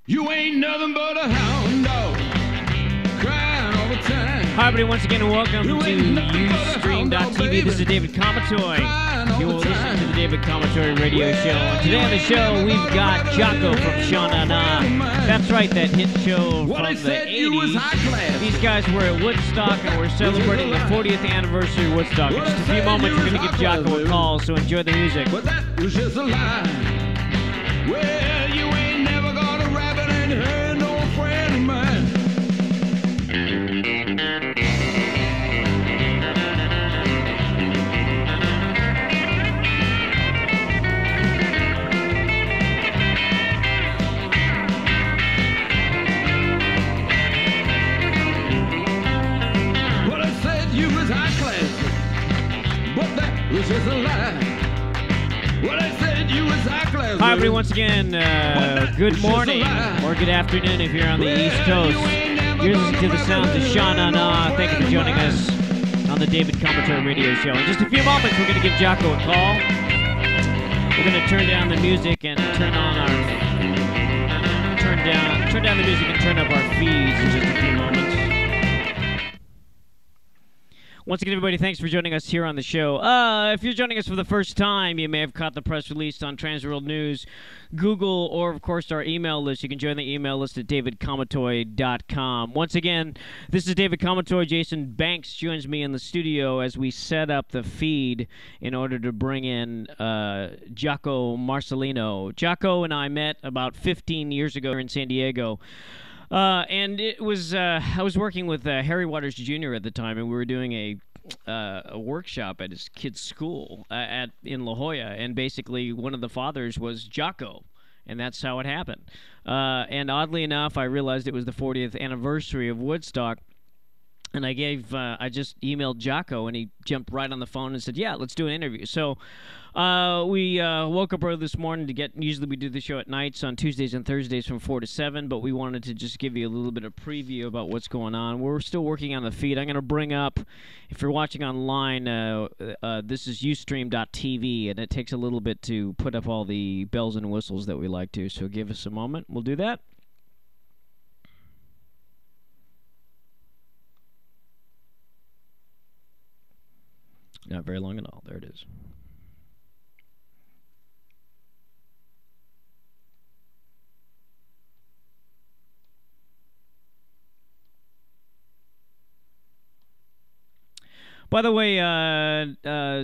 You ain't nothing but a hound dog, crying all the time. Hi, everybody, once again, and welcome to Ustream.tv. This is David Comatoy. You will listen to the David Comatoy radio show. And today on the show, we've got Jocko from Sha Na Na. That's right, that hit show from the 80s. These guys were at Woodstock, and we're celebrating the 40th anniversary of Woodstock. In just a few moments, we're going to give Jocko a call, so enjoy the music. But that was just a lie. Well, you ain't never got a rabbit and her no friend of mine. Well, I said you was high class, but that was just a lie. Well, I said you was high class. Hi, everybody, once again, good morning or good afternoon if you're on the East Coast. You're listening to the sounds of Sha Na Na. Thank you for joining us on the David Comatoy radio show. In just a few moments, we're going to give Jocko a call. We're going to turn down the music and turn down the music and turn up our feeds in just a few moments. Once again, everybody, thanks for joining us here on the show. If you're joining us for the first time, you may have caught the press release on Transworld News, Google, or, of course, our email list. You can join the email list at davidcomatoy.com. Once again, this is David Comatoy. Jason Banks joins me in the studio as we set up the feed in order to bring in Jocko Marcellino. Jocko and I met about 15 years ago here in San Diego. And it was I was working with Harry Waters Jr. at the time, and we were doing a workshop at his kid's school in La Jolla, and basically one of the fathers was Jocko, and that's how it happened. And oddly enough, I realized it was the 40th anniversary of Woodstock, and I just emailed Jocko, and he jumped right on the phone and said, "Yeah, let's do an interview." So we woke up early this morning to usually we do the show at nights on Tuesdays and Thursdays from 4 to 7, but we wanted to just give you a little bit of preview about what's going on. We're still working on the feed. I'm going to bring up, if you're watching online, this is Ustream.tv, and it takes a little bit to put up all the bells and whistles that we like to, so give us a moment. We'll do that. Not very long at all. There it is. By the way,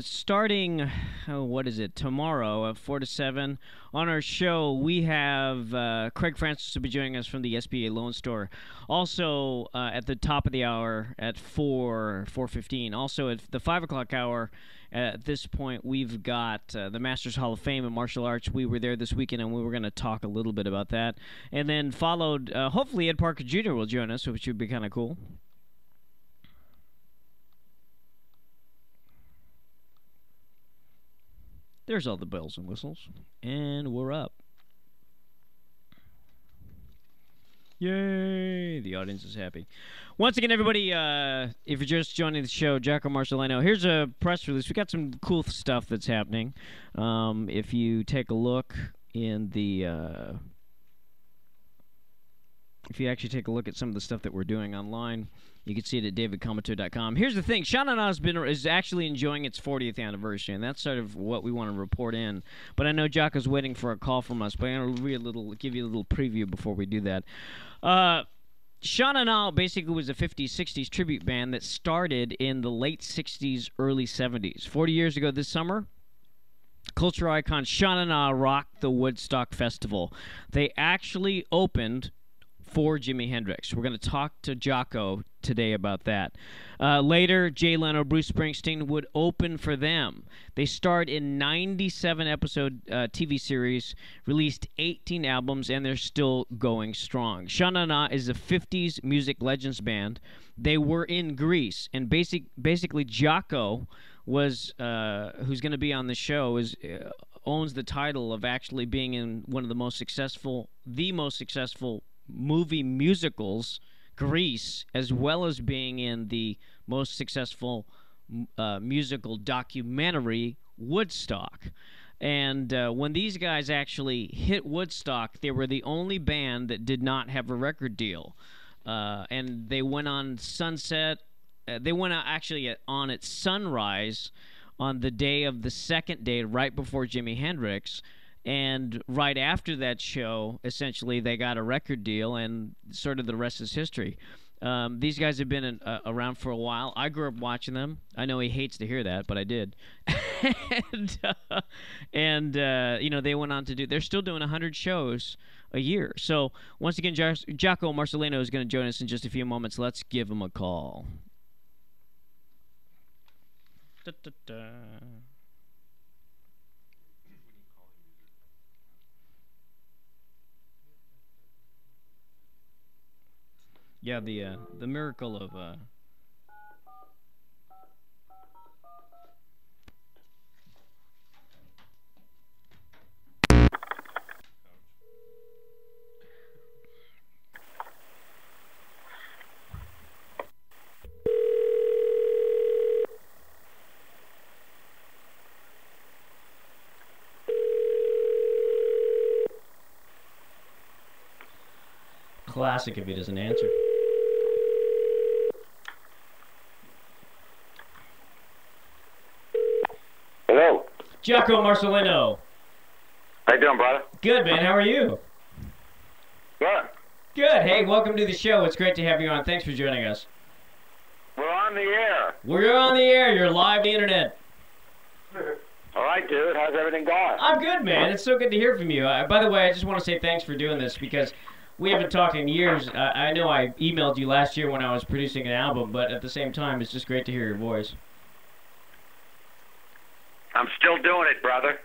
starting, what is it, tomorrow, 4 to 7, on our show, we have Craig Francis will be joining us from the SBA Loan Store. Also, at the top of the hour at 4:15. Also, at the 5 o'clock hour, at this point, we've got the Masters Hall of Fame in martial arts. We were there this weekend, and we were going to talk a little bit about that. And then followed, hopefully, Ed Parker Jr. will join us, which would be kind of cool. There's all the bells and whistles, and we're up. Yay! The audience is happy. Once again, everybody, if you're just joining the show, Jocko Marcellino, here's a press release. We got some cool stuff that's happening. If you take a look in the... if you actually take a look at some of the stuff that we're doing online, you can see it at davidcomatoy.com. Here's the thing. Sha Na Na is actually enjoying its 40th anniversary, and that's sort of what we want to report in. But I know Jocko's waiting for a call from us, but I'm going to give you a little preview before we do that. Sha Na Na basically was a 50s, 60s tribute band that started in the late 60s, early 70s. 40 years ago this summer, culture icon Sha Na Na rocked the Woodstock Festival. They actually opened for Jimi Hendrix. We're going to talk to Jocko today about that. Later, Jay Leno, Bruce Springsteen would open for them. They starred in 97-episode TV series, released 18 albums, and they're still going strong. Sha Na Na is a 50s music legends band. They were in Greece, and basically Jocko was, who's going to be on the show, owns the title of actually being in one of the most successful movie musicals, Grease, as well as being in the most successful musical documentary, Woodstock. And when these guys actually hit Woodstock, they were the only band that did not have a record deal. And they went on Sunset. They went out actually on at sunrise on the day of the second day, right before Jimi Hendrix. And right after that show, essentially, they got a record deal, and sort of the rest is history. These guys have been around for a while. I grew up watching them. I know he hates to hear that, but I did. and you know, they went on to do. They're still doing 100 shows a year. So once again, Jocko Marcellino is going to join us in just a few moments. Let's give him a call. Da, da, da. Yeah, the miracle of classic if he doesn't answer. Hello. Jocko Marcellino. How you doing, brother? Good, man. How are you? Good. Good. Hey, welcome to the show. It's great to have you on. Thanks for joining us. We're on the air. We're on the air. You're live on the internet. All right, dude. How's everything going? I'm good, man. It's so good to hear from you. By the way, I just want to say thanks for doing this because we haven't talked in years. I know I emailed you last year when I was producing an album, but at the same time, it's just great to hear your voice. I'm still doing it, brother.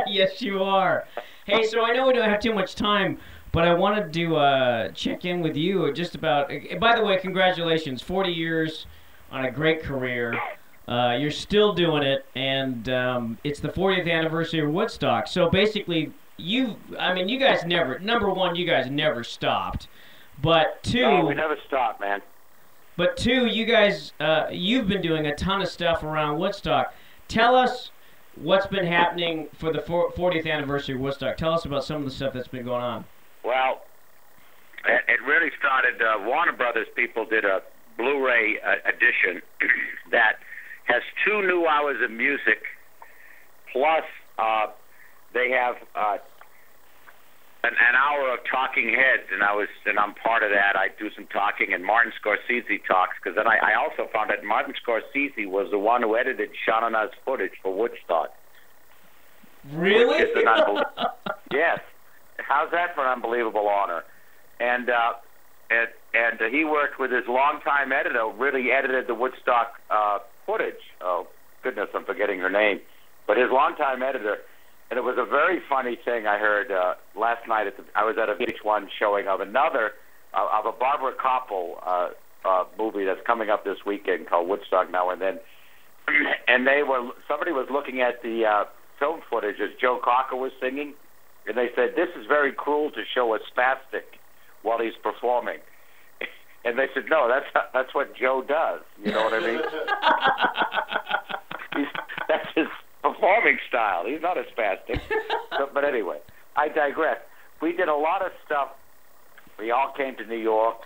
Yes, you are. Hey, so I know we don't have too much time, but I wanted to check in with you just about... By the way, congratulations. 40 years on a great career. You're still doing it, and it's the 40th anniversary of Woodstock. So basically, you guys never... Number one, you guys never stopped. But two... No, we never stopped, man. But two, you guys, you've been doing a ton of stuff around Woodstock. Tell us what's been happening for the 40th anniversary of Woodstock. Tell us about some of the stuff that's been going on. Well, it really started, Warner Brothers people did a Blu-ray edition that has 2 new hours of music, plus they have an hour of talking heads, and I'm part of that. I do some talking, and Martin Scorsese talks, because then I also found that Martin Scorsese was the one who edited Sean and I's footage for Woodstock. Really? Yes. How's that for an unbelievable honor? And he worked with his longtime editor, really edited the Woodstock footage. Oh, goodness, I'm forgetting her name. But his longtime editor. And it was a very funny thing I heard last night. I was at a VH1 showing of a Barbara Koppel movie that's coming up this weekend called Woodstock Now and Then. And somebody was looking at the film footage as Joe Cocker was singing, and they said, "This is very cruel to show a spastic while he's performing." And they said, "No, that's what Joe does." You know what I mean? That's his performing style. He's not a spastic. But anyway, I digress. We did a lot of stuff. We all came to New York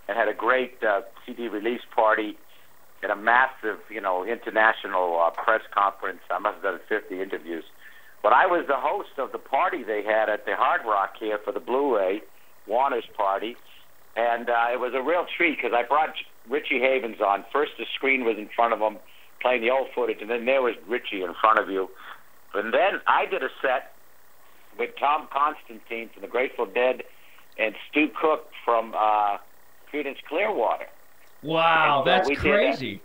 and had a great CD release party and a massive, international press conference. I must have done 50 interviews. But I was the host of the party they had at the Hard Rock here for the Blu-ray, Warner's party. And it was a real treat because I brought Richie Havens on. First the screen was in front of him, playing the old footage, and then there was Richie in front of you. And then I did a set with Tom Constantine from the Grateful Dead and Stu Cook from Creedence Clearwater. Wow, so that's crazy.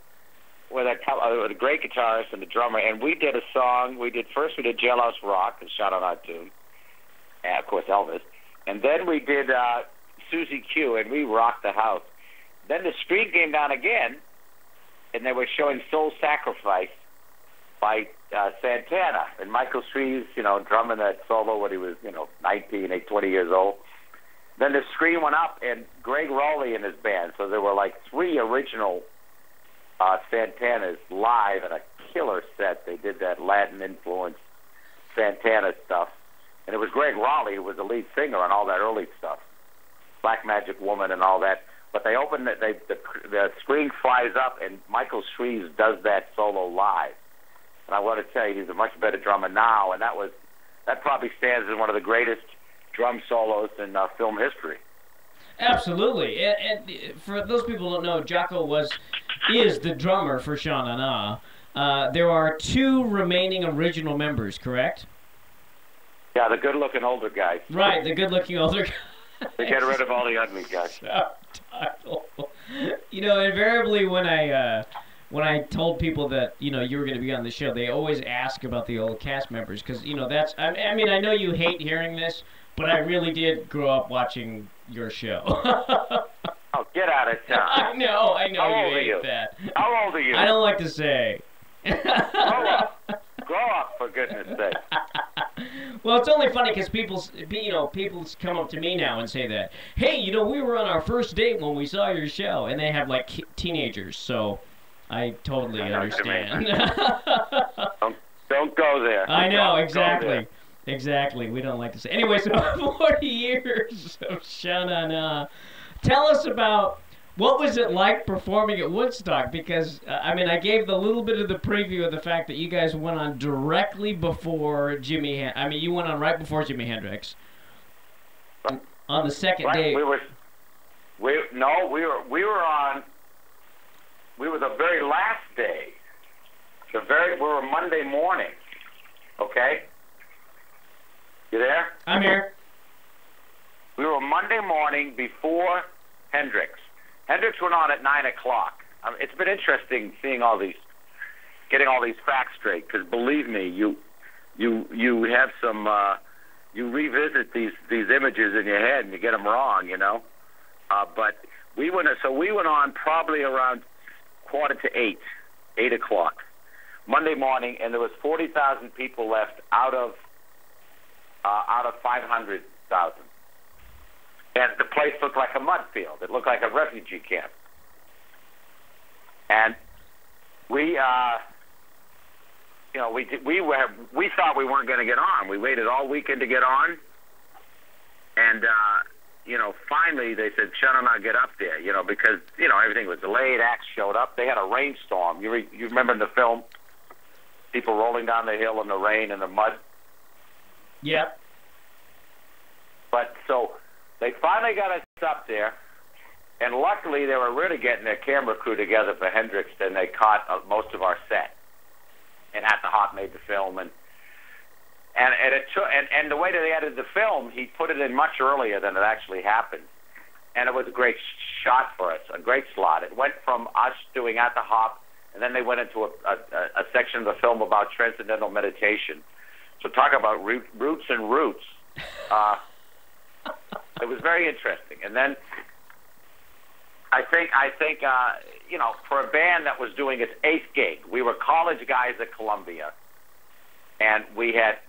With a great guitarist and the drummer, and we did a song. We did Jailhouse Rock, and shot on our tune, and of course Elvis. And then we did Susie Q, and we rocked the house. Then the screen came down again, and they were showing Soul Sacrifice by Santana. And Michael Shreves, drumming that solo when he was, 19, 20 years old. Then the screen went up, and Greg Rowley and his band. So there were like 3 original Santanas live in a killer set. They did that Latin influence Santana stuff. And it was Greg Raleigh who was the lead singer on all that early stuff, Black Magic Woman and all that. But they open it, the screen flies up, and Michael Shreves does that solo live. And I want to tell you, he's a much better drummer now, and that probably stands as one of the greatest drum solos in film history. Absolutely. And for those people who don't know, Jocko is the drummer for Sha Na Na. There are 2 remaining original members, correct? Yeah, the good-looking older guys. Right, the good-looking older guys. They get rid of all the ugly guys. You know, invariably when I told people that, you know, you were going to be on the show, they always ask about the old cast members because, you know, that's, I mean, I know you hate hearing this, but I really did grow up watching your show. Oh, get out of town. I know How you hate that. How old are you? I don't like to say. Grow up. Grow up, for goodness sake. Well, it's only funny because people come up to me now and say that, hey, you know, we were on our first date when we saw your show, and they have, like, teenagers, so I totally understand. Don't go there. I know, exactly. Exactly. We don't like to say. Anyway, so 40 years of Sha Na Na. Tell us about what was it like performing at Woodstock? Because, I mean, I gave the little bit of the preview of the fact that you guys went on directly before you went on right before Jimi Hendrix. On the second day. We were the very last day. We were Monday morning. Okay? You there? I'm here. We were Monday morning before Hendrix. Hendrix went on at 9 o'clock. It's been interesting seeing getting all these facts straight, because believe me, you have some, you revisit these images in your head and you get them wrong, you know. But we went on probably around 8 o'clock, Monday morning, and there was 40,000 people left out of 500,000. And the place looked like a mud field. It looked like a refugee camp. And we thought we weren't going to get on. We waited all weekend to get on. And, finally they said, "Shut up, get up there," because, everything was delayed. Acts showed up. They had a rainstorm. You remember in the film, people rolling down the hill in the rain and the mud? Yeah. But so they finally got us up there, and luckily they were really getting their camera crew together for Hendrix, and they caught most of our set. And At the Hop made the film, and the way that they edited the film, he put it in much earlier than it actually happened, and it was a great shot for us, a great slot. It went from us doing At the Hop, and then they went into a section of the film about transcendental meditation. So talk about roots and roots. It was very interesting. And then I think for a band that was doing its 8th gig, we were college guys at Columbia, and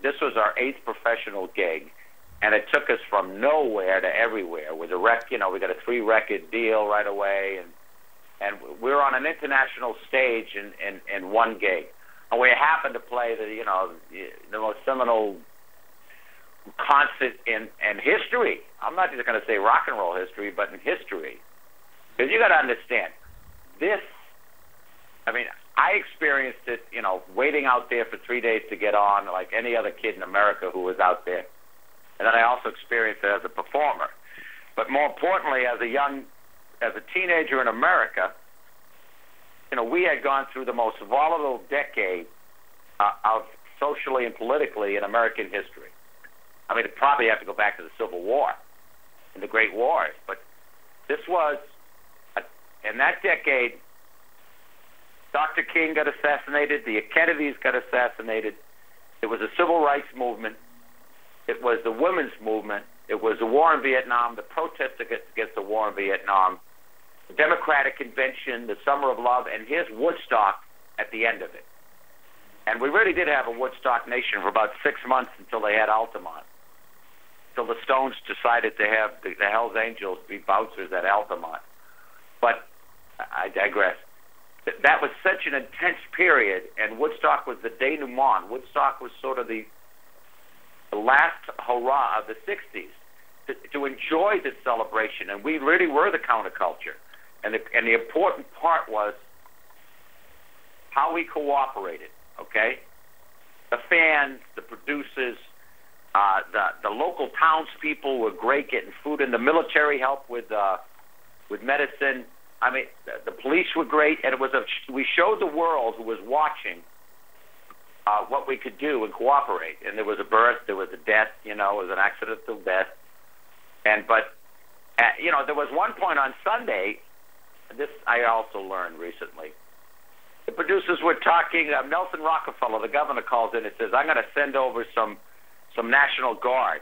this was our 8th professional gig, and it took us from nowhere to everywhere with we got a 3-record deal right away, and we were on an international stage in one gig. And we happened to play the most seminal concert in history. I'm not just going to say rock and roll history, but in history. Because you got to understand, I experienced it, waiting out there for 3 days to get on, like any other kid in America who was out there. And then I also experienced it as a performer. But more importantly, as a teenager in America, we had gone through the most volatile decade of socially and politically in American history. It'd probably have to go back to the Civil War and the Great Wars, but this was, in that decade, Dr. King got assassinated, the Kennedys got assassinated, it was a civil rights movement, it was the women's movement, it was the war in Vietnam, the protests against the war in Vietnam, the Democratic Convention, the Summer of Love, and here's Woodstock at the end of it. And we really did have a Woodstock nation for about 6 months until they had Altamont. Until the Stones decided to have the Hells Angels be bouncers at Altamont. But I digress. That was such an intense period, and Woodstock was the denouement. Woodstock was sort of the the last hurrah of the 60s, to enjoy this celebration. And we really were the counterculture. And the important part was how we cooperated, okay? The fans, the producers, the local townspeople were great getting food, and the military helped with medicine. I mean, the police were great, and we showed the world who was watching what we could do and cooperate. And there was a birth, there was a death, it was an accidental death. But there was one point on Sunday, this I also learned recently. The producers were talking, Nelson Rockefeller, the governor, calls in and says, I'm going to send over some National Guard.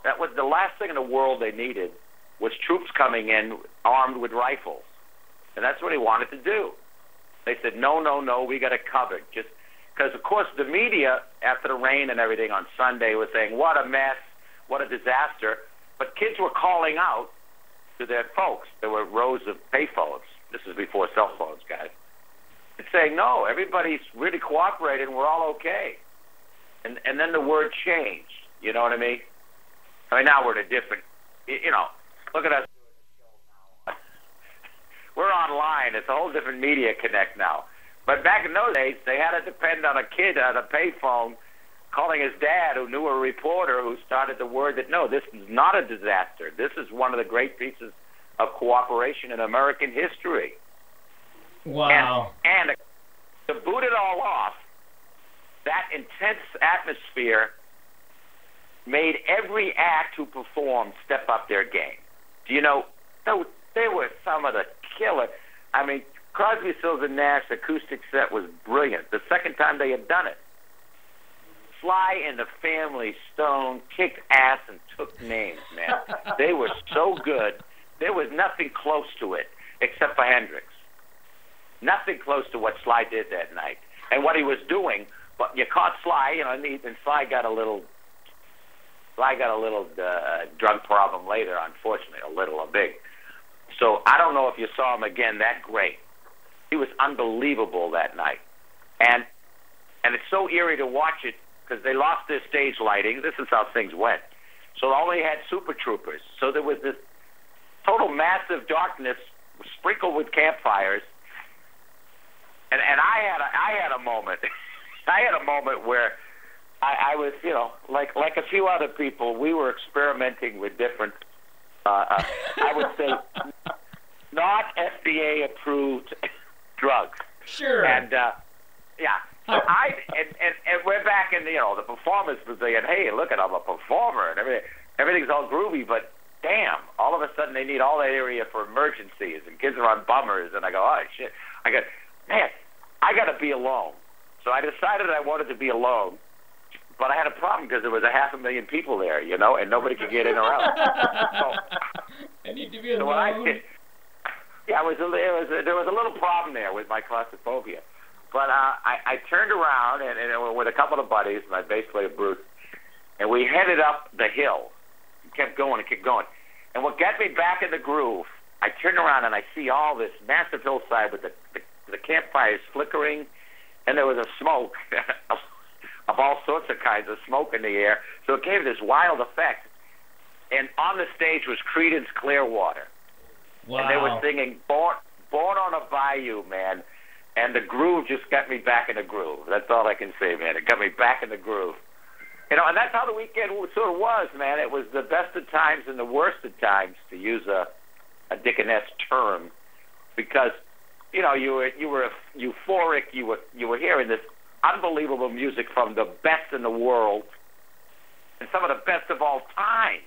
That was the last thing in the world they needed, was troops coming in armed with rifles. And that's what he wanted to do. They said, no, we got it covered. Just because, of course, the media, after the rain and everything on Sunday, was saying, what a mess, what a disaster. But kids were calling out to their folks. There were rows of payphones. This is before cell phones, guys. And saying, no, everybody's really cooperating. We're all okay. And then the word changed. You know what I mean? Now we're in a different, look at us. We're online. It's a whole different media connect now. But back in those days, they had to depend on a kid on a payphone calling his dad, who knew a reporter, who started the word that, no, this is not a disaster. This is one of the great pieces of cooperation in American history. Wow. And to boot it all off, that intense atmosphere made every act who performed step up their game. Do you know, they were some of the killer. Crosby, Stills and Nash acoustic set was brilliant. The second time they had done it. Sly and the Family Stone kicked ass and took names, man. They were so good. There was nothing close to it except for Hendrix. Nothing close to what Sly did that night and what he was doing. But you caught Sly, and Sly got a little drug problem later, unfortunately, a little, a big. So I don't know if you saw him again that great. He was unbelievable that night. And it's so eerie to watch it because they lost their stage lighting. This is how things went. So they only had Super Troopers. So there was this total massive darkness sprinkled with campfires. And I had a moment. I had a moment where I was, like a few other people, we were experimenting with different, I would say, not FDA-approved drugs. Sure. And, yeah. So and we're back in, the performance pavilion. Hey, look at, I'm a performer, and everything's all groovy, but damn, all of a sudden they need all that area for emergencies, and kids are on bummers, and I go, oh, shit. I go, man, I got to be alone. So I decided I wanted to be alone, but I had a problem because there was 500,000 people there, and nobody could get in or out. I need to be alone. So what I did, there was a little problem there with my claustrophobia. But I turned around and with a couple of buddies, my bass player Bruce, and we headed up the hill. Kept going and kept going. And what got me back in the groove, I turned around and I see all this massive hillside with the campfires flickering, and there was a smoke of all sorts of kinds of smoke in the air. So it gave this wild effect. And on the stage was Creedence Clearwater. Wow. And they were singing Born on a Bayou, man. And the groove just got me back in the groove. That's all I can say, man. It got me back in the groove. And that's how the weekend sort of was, man. It was the best of times and the worst of times, to use a Dickens term, because you were euphoric. You were hearing this unbelievable music from the best in the world and some of the best of all time.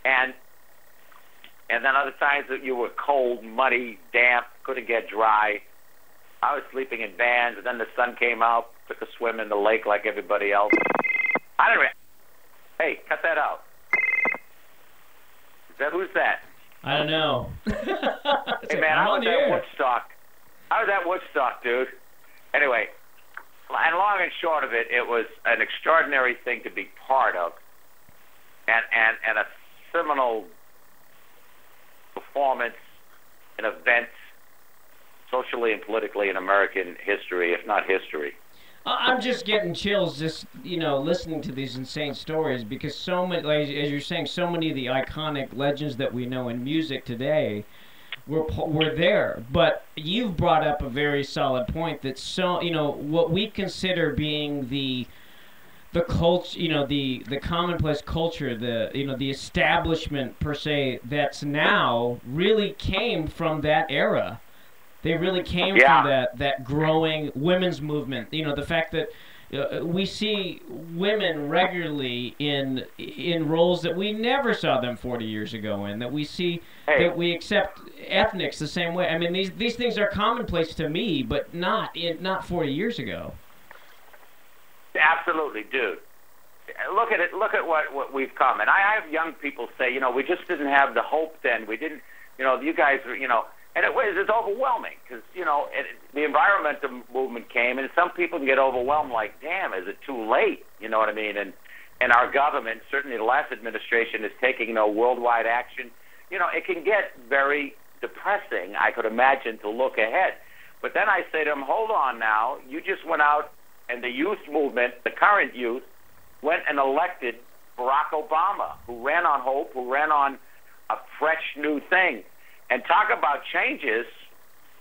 And then other times that you were cold, muddy, damp, couldn't get dry. I was sleeping in vans, and then the sun came out, took a swim in the lake like everybody else. Hey, cut that out. Who's that? I don't know. Hey, man, I was at Woodstock. Dude. Anyway, and long and short of it, it was an extraordinary thing to be part of, and a seminal performance, an event, socially and politically, in American history, if not history. I'm just getting chills just, listening to these insane stories because so many, like, as you're saying, so many of the iconic legends that we know in music today were there. But you've brought up a very solid point that what we consider being the culture, the commonplace culture, the establishment per se that's now really came from that era. They really came from that growing women's movement. The fact that we see women regularly in roles that we never saw them 40 years ago in. That we see that we accept ethnics the same way. I mean, these things are commonplace to me, but not 40 years ago. Absolutely, dude. Look at it. Look at what we've come. And I have young people say, we just didn't have the hope then. We didn't, you guys were, and it's overwhelming because, the environmental movement came, and some people can get overwhelmed like, damn, is it too late? You know what I mean? And our government, certainly the last administration, is taking worldwide action. It can get very depressing, I could imagine, to look ahead. But then I say to them, hold on now. You just went out, and the youth movement, the current youth, went and elected Barack Obama, who ran on hope, who ran on a fresh new thing. And talk about changes.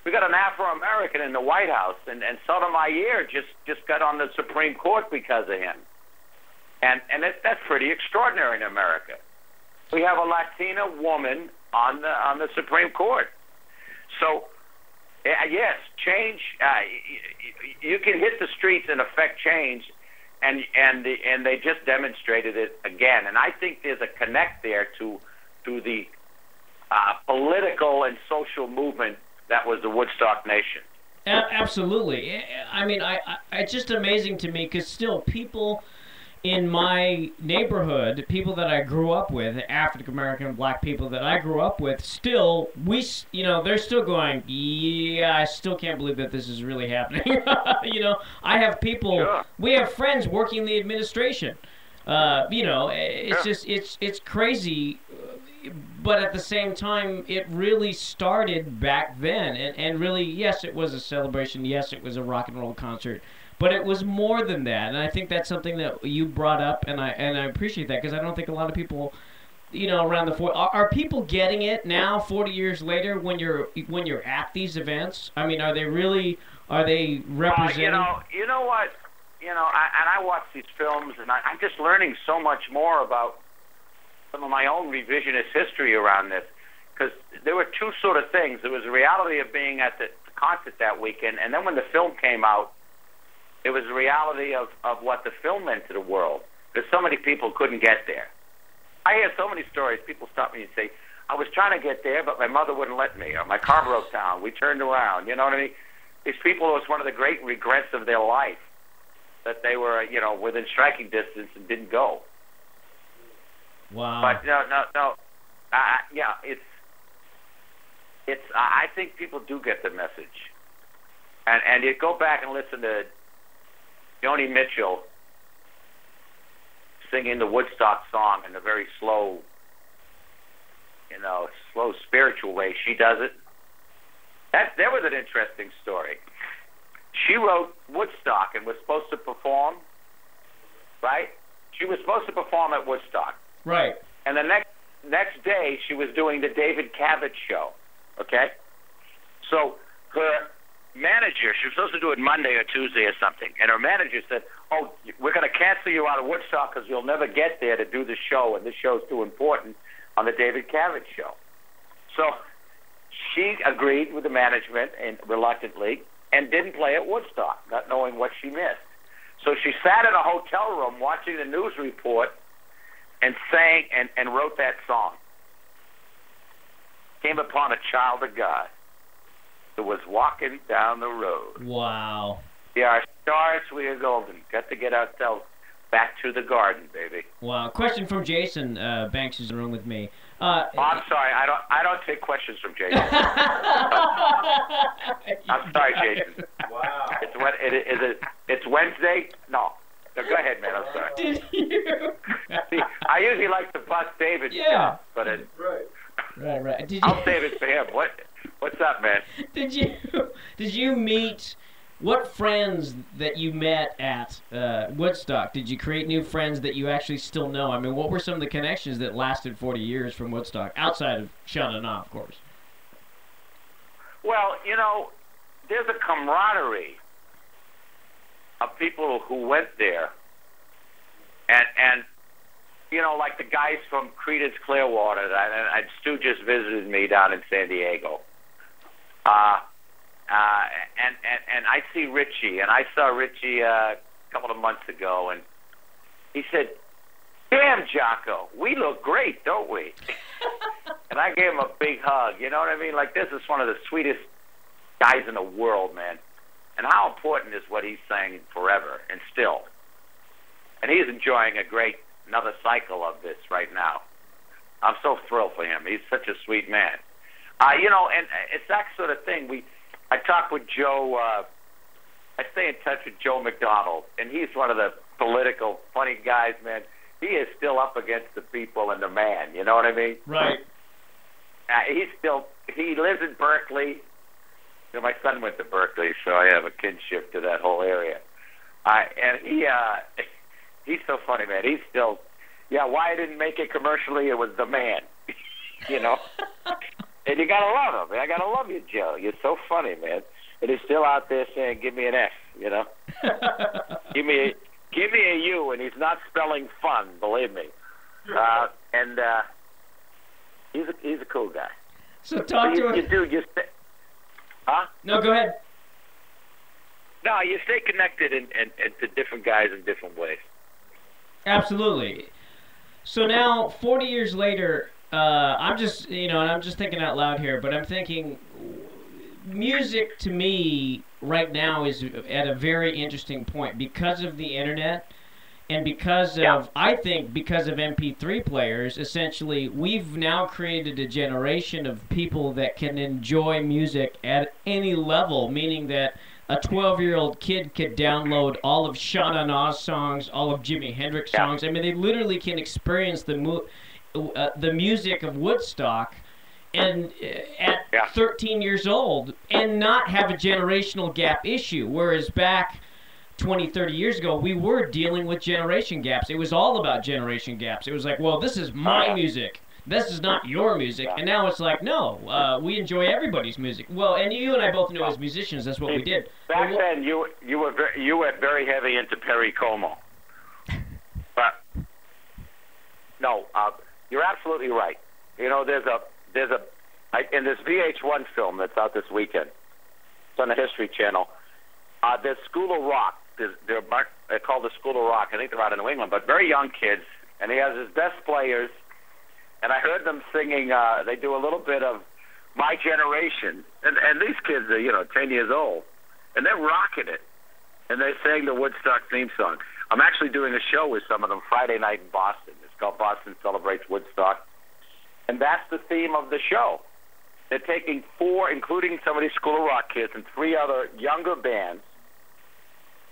We got an Afro-American in the White House, and Sotomayor just got on the Supreme Court because of him. And that's pretty extraordinary in America. We have a Latina woman on the Supreme Court. So, yes, change. You can hit the streets and affect change, and they just demonstrated it again. And I think there's a connect there to the political and social movement that was the Woodstock Nation. Absolutely. I mean, it's just amazing to me because still people in my neighborhood, people that I grew up with, African American, black people that I grew up with, still, they're still going, yeah, I still can't believe that this is really happening. I have people, sure. We have friends working in the administration. It's just, it's crazy. But at the same time, it really started back then. And really, yes, it was a celebration. Yes, it was a rock and roll concert. But it was more than that. And I think that's something that you brought up, and I appreciate that because I don't think a lot of people, around the are people getting it now, 40 years later, when you're at these events? I mean, are they representing? You know what? I watch these films, and I'm just learning so much more about some of my own revisionist history around this, because there were two sort of things. There was the reality of being at the concert that weekend, and then when the film came out, it was the reality of what the film meant to the world, because so many people couldn't get there. I hear so many stories. People stop me and say, I was trying to get there, but my mother wouldn't let me, or my car broke down. We turned around. You know what I mean? These people, it was one of the great regrets of their life that they were, within striking distance and didn't go. Wow. But no. It's. I think people do get the message, and you go back and listen to Joni Mitchell singing the Woodstock song in a very slow, spiritual way. She does it. That was an interesting story. She wrote Woodstock and was supposed to perform. Right? She was supposed to perform at Woodstock. Right. And the next day, she was doing the David Cavett show, okay? So her manager, she was supposed to do it Monday or Tuesday or something, and her manager said, oh, we're going to cancel you out of Woodstock because you'll never get there to do the show, and this show's too important on the David Cavett show. So she agreed with the management, and reluctantly, and didn't play at Woodstock, not knowing what she missed. So she sat in a hotel room watching the news report and sang and wrote that song. Came upon a child of God who was walking down the road. Wow. We are stars, we are golden. Got to get ourselves back to the garden, baby. Wow. Question from Jason Banks is in the room with me. I'm sorry, I don't take questions from Jason. I'm sorry, Jason. Wow. It's Wednesday? No. No, go ahead, man. I'm sorry. Did you? See, I usually like to bust David's stuff, but Right. I'll save it for him. What's up, man? Did you meet what friends that you met at Woodstock, did you create new friends that you actually still know? I mean, what were some of the connections that lasted 40 years from Woodstock, outside of Sha Na Na, of course? Well, you know, there's a camaraderie of people who went there, and you know, like the guys from Creedence Clearwater, and Stu just visited me down in San Diego. And I see Richie, and I saw Richie a couple of months ago, and he said, "Damn, Jocko, we look great, don't we?" And I gave him a big hug. You know what I mean? Like, this is one of the sweetest guys in the world, man. And how important is what he's saying forever and still. And he's enjoying another cycle of this right now. I'm so thrilled for him. He's such a sweet man. You know, and it's that sort of thing. I talk with Joe. I stay in touch with Joe McDonald, and he's one of the political funny guys, man. He is still up against the people and the man. You know what I mean? Right. He lives in Berkeley. You know, my son went to Berkeley, so I have a kinship to that whole area. And he's so funny, man. He's still, why I didn't make it commercially, it was the man. You know? And you gotta love him. I gotta love you, Joe. You're so funny, man. And he's still out there saying, "Give me an F," you know? Give me a U, and he's not spelling fun, believe me. And he's a cool guy. So talk to him. Huh? No, go ahead. No, you stay connected to different guys in different ways. Absolutely. So now, 40 years later, I'm just, and I'm just thinking out loud here, but I'm thinking music to me right now is at a very interesting point because of the internet and because of, I think, because of MP3 players. Essentially, we've now created a generation of people that can enjoy music at any level, meaning that a 12-year-old kid could download all of Sha Na Na's songs, all of Jimi Hendrix songs. I mean, they literally can experience the music of Woodstock and at 13 years old and not have a generational gap issue, whereas back 20, 30 years ago, we were dealing with generation gaps. It was all about generation gaps. It was like, well, this is my music. This is not your music. And now it's like, no, we enjoy everybody's music. Well, and you and I both know as musicians, that's what we did. Back then, you were very heavy into Perry Como. But no, you're absolutely right. You know, there's in this VH1 film that's out this weekend. It's on the History Channel. There's School of Rock. They're called the School of Rock. I think they're out in New England, but very young kids. And he has his best players. And I heard them singing. They do a little bit of My Generation. And these kids are, 10 years old. And they're rocking it. And they sang the Woodstock theme song. I'm actually doing a show with some of them Friday night in Boston. It's called Boston Celebrates Woodstock. And that's the theme of the show. They're taking 4, including some of these School of Rock kids, and 3 other younger bands.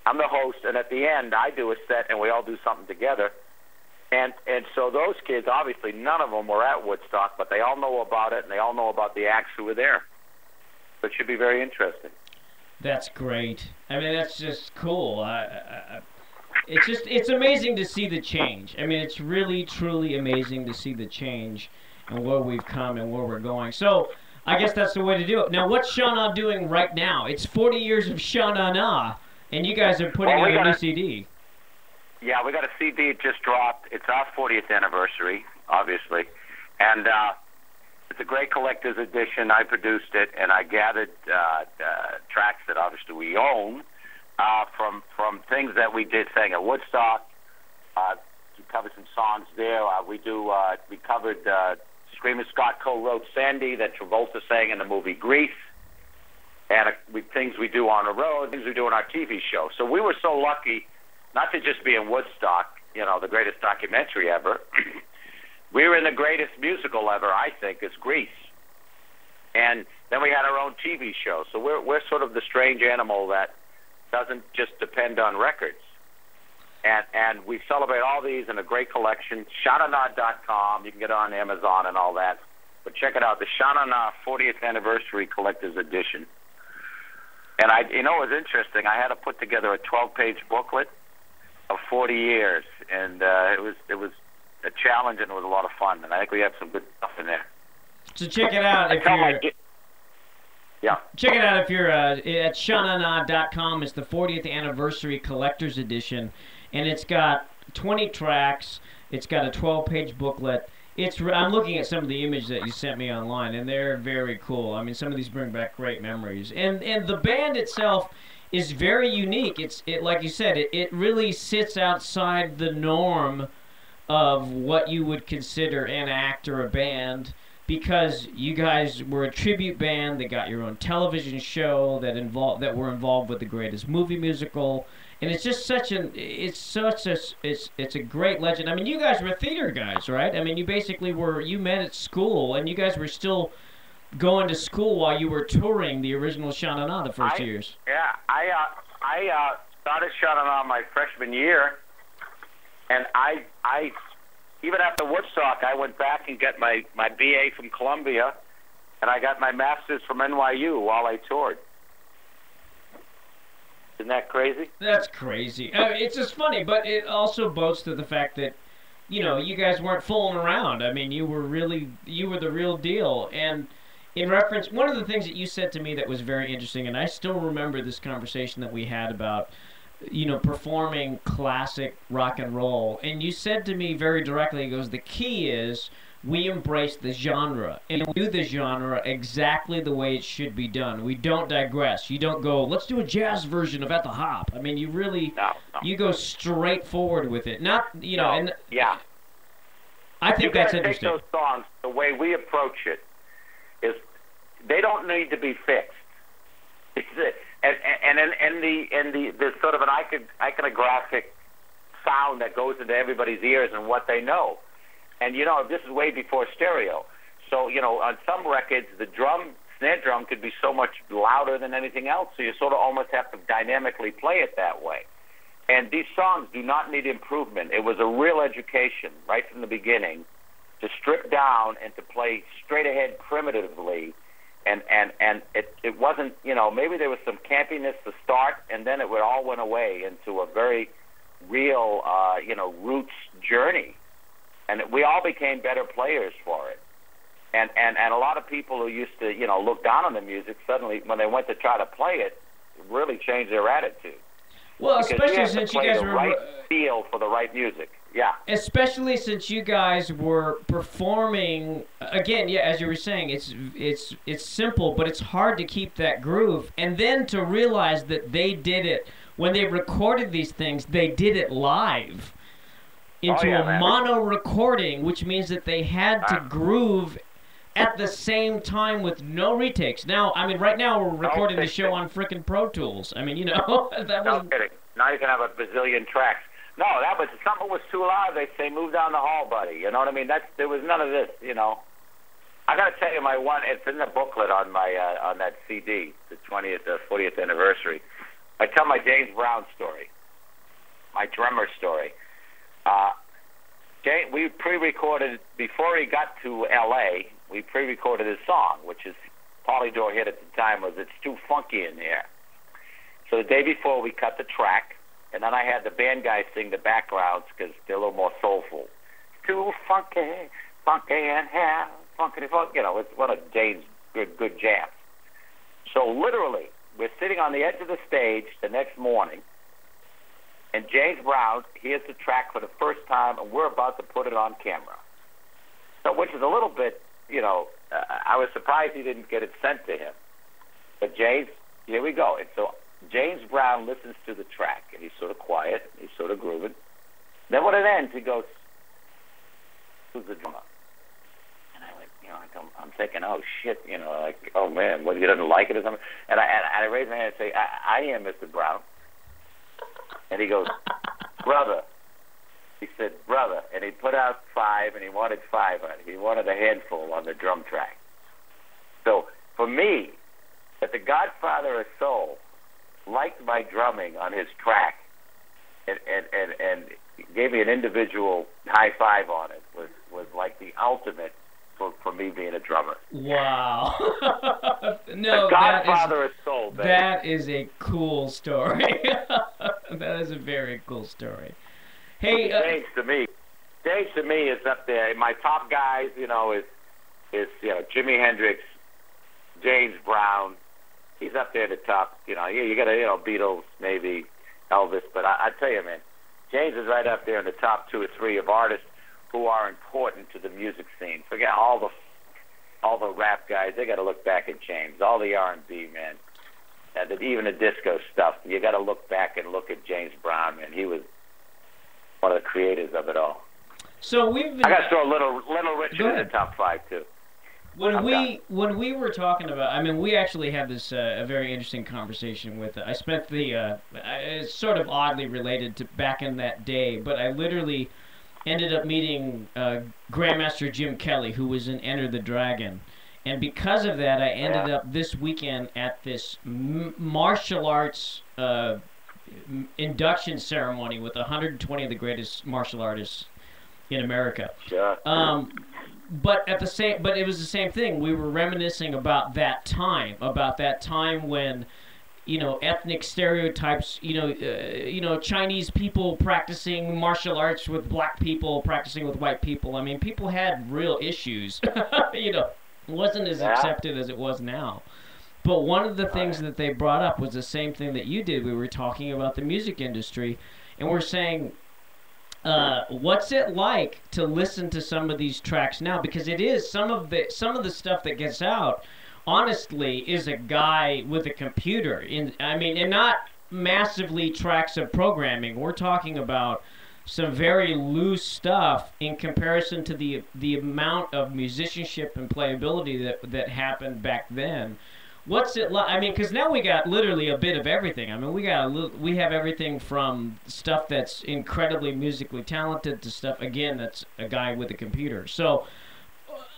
I'm the host, and at the end, I do a set, and we all do something together. And so those kids, obviously, none of them were at Woodstock, but they all know about it, and they all know about the acts who were there. So it should be very interesting. That's great. I mean, that's just cool. It's amazing to see the change. I mean, it's really, truly amazing to see the change and where we've come and where we're going. So I guess that's the way to do it. Now, what's Sha Na doing right now? It's 40 years of Sha Na Na, and you guys are putting out a new CD. Yeah, we got a CD. It just dropped. It's our 40th anniversary, obviously. And it's a great collector's edition. I produced it, and I gathered tracks that obviously we own from things that we did sang at Woodstock. We covered some songs there. We covered Screaming Scott co-wrote Sandy that Travolta sang in the movie Grease. And things we do on the road, things we do in our TV show. So we were so lucky not to just be in Woodstock, the greatest documentary ever. We were in the greatest musical ever, I think, is Grease. And then we had our own TV show. So we're sort of the strange animal that doesn't just depend on records. And we celebrate all these in a great collection. ShaNaNa.com. You can get it on Amazon and all that. But check it out, the Sha Na Na 40th Anniversary Collector's Edition. And it was interesting. I had to put together a 12-page booklet of 40 years, and it was a challenge, and it was a lot of fun. And I think we have some good stuff in there. So check it out if you're. Yeah. Check it out if you're at shanana.com. It's the 40th anniversary collector's edition, and it's got 20 tracks. It's got a 12-page booklet. I'm looking at some of the images that you sent me online, and they're very cool. I mean, some of these bring back great memories. And the band itself is very unique. It like you said, it really sits outside the norm of what you would consider an act or a band, because you guys were a tribute band that got your own television show that were involved with the Greatest Movie musical. And it's just it's a great legend. I mean, you guys were theater guys, right? I mean, you met at school, and you guys were still going to school while you were touring the original Sha Na Na the first years. Yeah, I started Sha Na Na my freshman year, and I even after Woodstock, I went back and got my BA from Columbia, and I got my master's from NYU while I toured. Isn't that crazy? That's crazy. I mean, it's just funny, but it also boasts to the fact that, you guys weren't fooling around. I mean, you were the real deal. And in reference, one of the things that you said to me that was very interesting, and I still remember this conversation that we had about, performing classic rock and roll. And you said to me very directly, the key is we embrace the genre, and we do the genre exactly the way it should be done. We don't digress. You don't go, let's do a jazz version of At the Hop. I mean, you really, you go straight forward with it. Not, and yeah. I think that's interesting. Take those songs, the way we approach it is they don't need to be fixed. And there's sort of an iconographic sound that goes into everybody's ears and what they know. And, this is way before stereo. So, on some records, the snare drum could be so much louder than anything else, so you sort of almost have to dynamically play it that way. And these songs do not need improvement. It was a real education right from the beginning to strip down and to play straight ahead primitively. And it wasn't, maybe there was some campiness to start, and then it all went away into a very real, roots journey. And we all became better players for it. And a lot of people who used to, look down on the music, suddenly, when they went to try to play it, really changed their attitude. Well, because especially since you guys were... right feel for the right music. Yeah. Especially since you guys were performing, again, yeah, as you were saying, it's simple, but it's hard to keep that groove. And then to realize that they did it, when they recorded these things, they did it live. Into a mono recording, which means that they had to groove at the same time with no retakes. Now, I mean, right now we're recording the show on frickin' Pro Tools. I mean, that was... No kidding. Now you can have a bazillion tracks. No, if something was too loud, they'd say, move down the hall, buddy. You know what I mean? There was none of this, I got to tell you, it's in the booklet on on that CD, the 40th anniversary. I tell my James Brown story, my drummer story. We pre-recorded, before he got to L.A., we pre-recorded his song, which is Polydor hit at the time was It's Too Funky in There. So the day before, we cut the track, and then I had the band guys sing the backgrounds because they're a little more soulful. Too funky, funky and hell, funky, funky. It's one of Jane's good jams. So literally, we're sitting on the edge of the stage the next morning, and James Brown hears the track for the first time, and we're about to put it on camera. So, which is a little bit, I was surprised he didn't get it sent to him. But James, here we go. And so James Brown listens to the track, and he's sort of quiet, he's sort of grooving. Then when it ends, he goes, who's the drummer? And I went, I'm thinking, oh, shit, oh, man, what, he doesn't like it or something? And I raised my hand and say, I am Mr. Brown. And he goes, brother. He said, brother. And he put out 5, and he wanted 5 on it. He wanted a handful on the drum track. So for me, that the Godfather of Soul liked my drumming on his track and gave me an individual high five on it was like the ultimate for me being a drummer. Wow. No, the Godfather of Soul, baby. That is a cool story. That is a very cool story. Hey, Dave to me is up there. My top guys, is Jimi Hendrix, James Brown. He's up there at the top. You got Beatles, maybe Elvis, but I tell you, man, James is right up there in the top 2 or 3 of artists who are important to the music scene. Forget all the rap guys. They got to look back at James. All the R&B, man, even the disco stuff. You got to look back and look at James Brown, man. He was one of the creators of it all. So we've been. I got to throw Little Richard in the top 5 too. When we were talking about, we actually had this a very interesting conversation with. I spent it's sort of oddly related to back in that day, but I literally ended up meeting Grandmaster Jim Kelly, who was in Enter the Dragon, and because of that, I ended up this weekend at this martial arts induction ceremony with 120 of the greatest martial artists in America. Sure. But it was the same thing. We were reminiscing about that time when, ethnic stereotypes, Chinese people practicing martial arts with black people, practicing with white people. People had real issues. It wasn't as accepted as it was now. But one of the things that they brought up was the same thing that you did. We were talking about the music industry, and we're saying, what's it like to listen to some of these tracks now? Because it is some of the stuff that gets out, honestly, is a guy with a computer. And not massively tracks of programming. We're talking about some very loose stuff in comparison to the amount of musicianship and playability that happened back then. What's it like? Because now we got literally a bit of everything. We have everything from stuff that's incredibly musically talented to stuff, again, that's a guy with a computer. So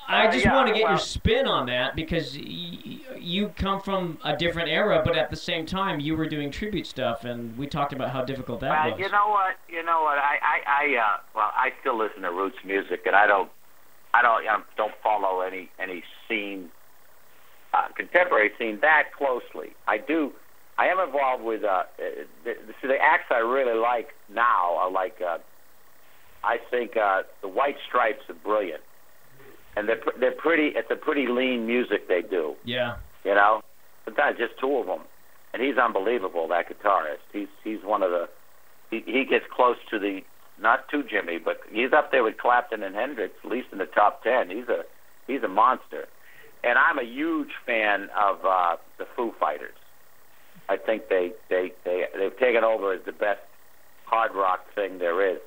I just want to get your spin on that, because you come from a different era, but at the same time you were doing tribute stuff, and we talked about how difficult that was. You know what? I still listen to roots music, and I don't follow any scene. Contemporary scene that closely. I am involved with the acts I really like now are like I think the White Stripes are brilliant, and they're pretty. It's a pretty lean music they do. Yeah. Sometimes just 2 of them, and he's unbelievable. That guitarist. He's one of the. He gets close to the, not too Jimmy, but he's up there with Clapton and Hendrix, at least in the top 10. He's a monster. And I'm a huge fan of the Foo Fighters. I think they've taken over as the best hard rock thing there is.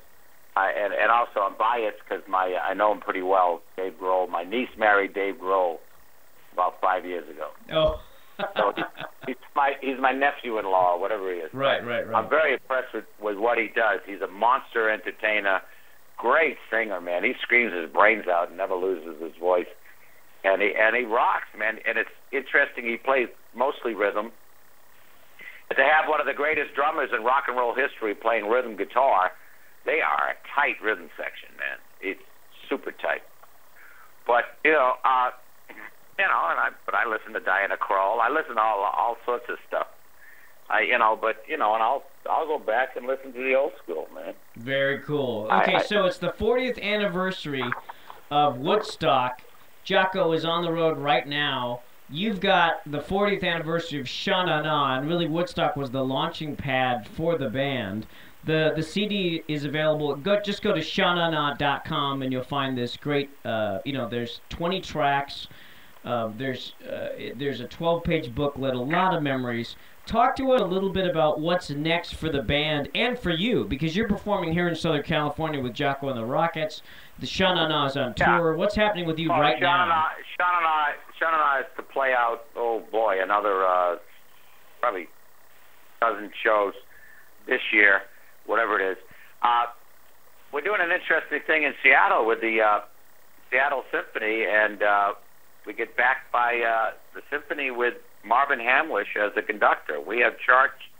And also I'm biased because I know him pretty well, Dave Grohl. My niece married Dave Grohl about 5 years ago. Oh. So he's my nephew-in-law, or whatever he is. Right. I'm very impressed with what he does. He's a monster entertainer, great singer, man. He screams his brains out and never loses his voice. And he rocks, man. And it's interesting. He plays mostly rhythm. And to have one of the greatest drummers in rock and roll history playing rhythm guitar, they are a tight rhythm section, man. It's super tight. But but I listen to Diana Krall. I listen to all sorts of stuff. And I'll go back and listen to the old school, man. Very cool. Okay, so it's the 40th anniversary of Woodstock. Jocko is on the road right now. You've got the 40th anniversary of Sha Na Na, and really Woodstock was the launching pad for the band. The CD is available. Just go to shanana.com and you'll find this great. There's 20 tracks. There's a 12-page booklet, a lot of memories. Talk to us a little bit about what's next for the band and for you, because you're performing here in Southern California with Jocko and the Rockets. The Sha Na Na is on tour. What's happening with you right now? Sha Na Na is to play out, another probably dozen shows this year, whatever it is. We're doing an interesting thing in Seattle with the Seattle Symphony, and we get backed by the symphony with Marvin Hamlish as the conductor. We have charged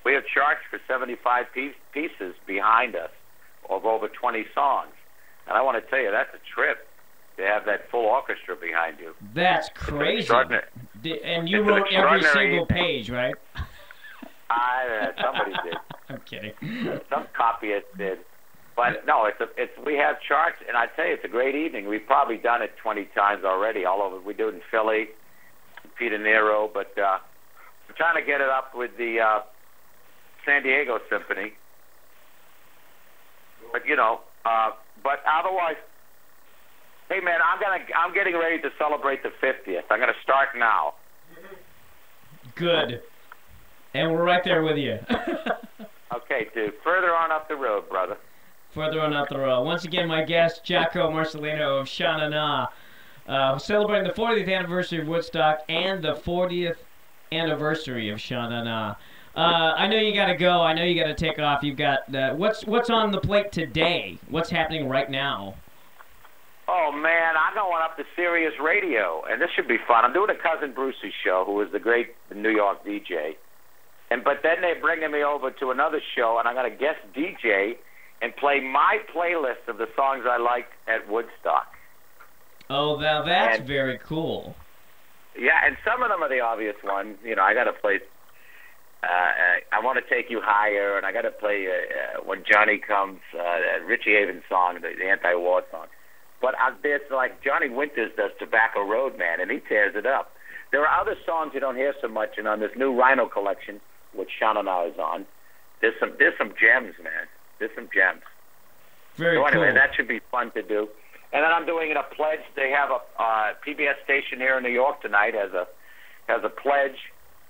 for 75 pieces behind us of over 20 songs. And I want to tell you, that's a trip. to have that full orchestra behind you. That's crazy. Extraordinary. And you It's an wrote every extraordinary single evening. page, right? Somebody did. I'm kidding. Some copyists did. But no, we have charts, and I tell you, it's a great evening. We've probably done it 20 times already, all over. We do it in Philly, Peter Nero, but we're trying to get it up with the San Diego Symphony. But you know, but otherwise, hey man, I'm getting ready to celebrate the 50th. I'm gonna start now. Good. And we're right there with you. Okay, dude. Further on up the road, brother. Further on up the road. Once again, my guest, Jocko Marcellino of Sha Na Na, celebrating the 40th anniversary of Woodstock and the 40th anniversary of Sha Na Na. I know you got to go. I know you got to take off. You've got what's on the plate today? What's happening right now? Oh man, I'm going up to Sirius Radio, and this should be fun. I'm doing a Cousin Brucey show, who is the great New York DJ, but then they're bringing me over to another show, and I'm going to guest DJ and play my playlist of the songs I liked at Woodstock. Oh, now that's very cool. Yeah, and some of them are the obvious ones. You know, I got to play. I want to take you higher, and I got to play When Johnny Comes, Richie Havens song, the anti-war song. But there's like Johnny Winters does Tobacco Road, man, and he tears it up. There are other songs you don't hear so much, and on this new Rhino collection, which Sha Na Na is on, there's some gems, man. There's some gems. Very so anyway, cool. that should be fun to do. And then I'm doing a pledge. They have a PBS station here in New York tonight has a pledge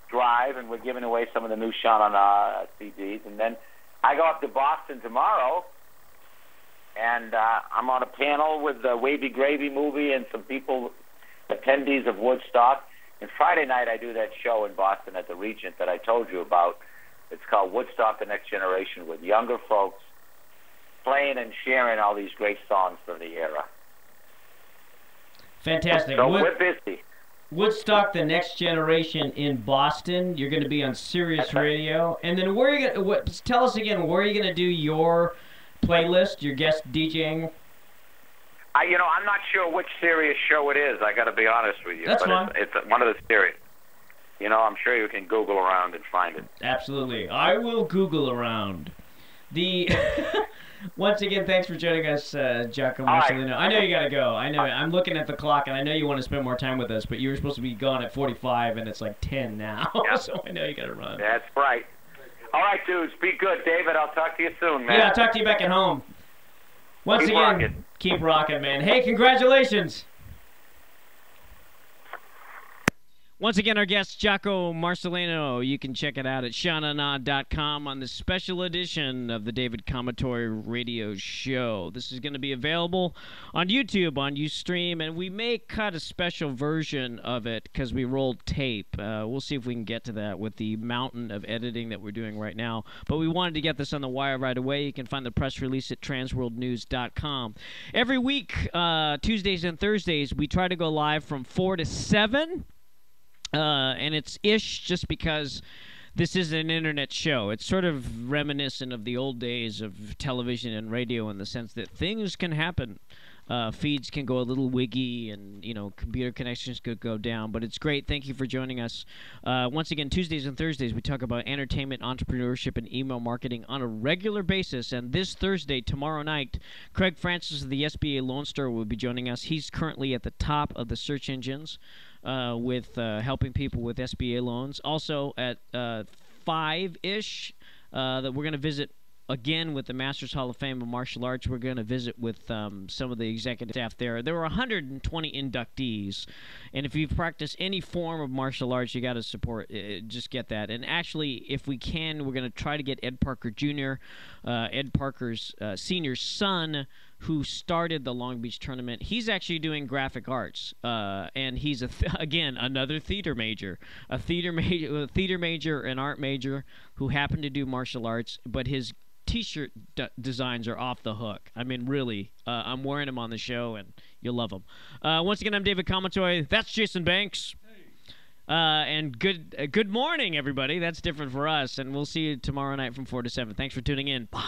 drive, and we're giving away some of the new Sha Na Na CDs. And then I go up to Boston tomorrow, and I'm on a panel with the Wavy Gravy movie and some people, attendees of Woodstock. And Friday night I do that show in Boston at the Regent that I told you about. It's called Woodstock: The Next Generation, with younger folks playing and sharing all these great songs from the era. Fantastic. So we're busy. Woodstock: The Next Generation in Boston. You're going to be on Sirius Radio. And then where are you going to, tell us again, where are you going to do your playlist, your guest DJing? I'm not sure which Sirius show it is. I got to be honest with you. That's fine. It's one of the Sirius. I'm sure you can Google around and find it. Absolutely. I will Google around. Once again, thanks for joining us, Jocko Marcellino. I know you got to go. I know. I'm looking at the clock, and I know you want to spend more time with us, but you were supposed to be gone at 45, and it's like 10 now. Yep. So I know you got to run. That's right. All right, dudes. Be good, David. I'll talk to you soon, man. Yeah, I'll talk to you back at home. Once Keep again, rocking. keep rocking, man. Hey, congratulations. Once again, our guest, Jocko Marcellino. You can check it out at shanana.com on the special edition of the David Comatory Radio Show. This is going to be available on YouTube, on Ustream, and we may cut a special version of it because we rolled tape. We'll see if we can get to that with the mountain of editing that we're doing right now. But we wanted to get this on the wire right away. You can find the press release at transworldnews.com. Every week, Tuesdays and Thursdays, we try to go live from 4 to 7. And it's ish just because this is an internet show. It's sort of reminiscent of the old days of television and radio in the sense that things can happen. Feeds can go a little wiggy, and computer connections could go down, but it's great. Thank you for joining us. Once again, Tuesdays and Thursdays we talk about entertainment, entrepreneurship, and email marketing on a regular basis. And this Thursday, tomorrow night, Craig Francis of the SBA Lone Star will be joining us. He's currently at the top of the search engines with helping people with SBA loans. Also at 5-ish that we're going to visit again with the Masters Hall of Fame of Martial Arts. We're going to visit with some of the executive staff there. There were 120 inductees, and if you've practiced any form of martial arts, you got to support. Just get that. And actually, if we can, we're going to try to get Ed Parker Jr., Ed Parker's senior son, who started the Long Beach tournament. He's actually doing graphic arts, and he's again another theater major, a theater major, an art major who happened to do martial arts, but his T-shirt designs are off the hook. I mean, really, I'm wearing them on the show, and you'll love them. Once again, I'm David Comatoy. That's Jason Banks. And good morning, everybody. That's different for us, and we'll see you tomorrow night from 4 to 7. Thanks for tuning in. Bye.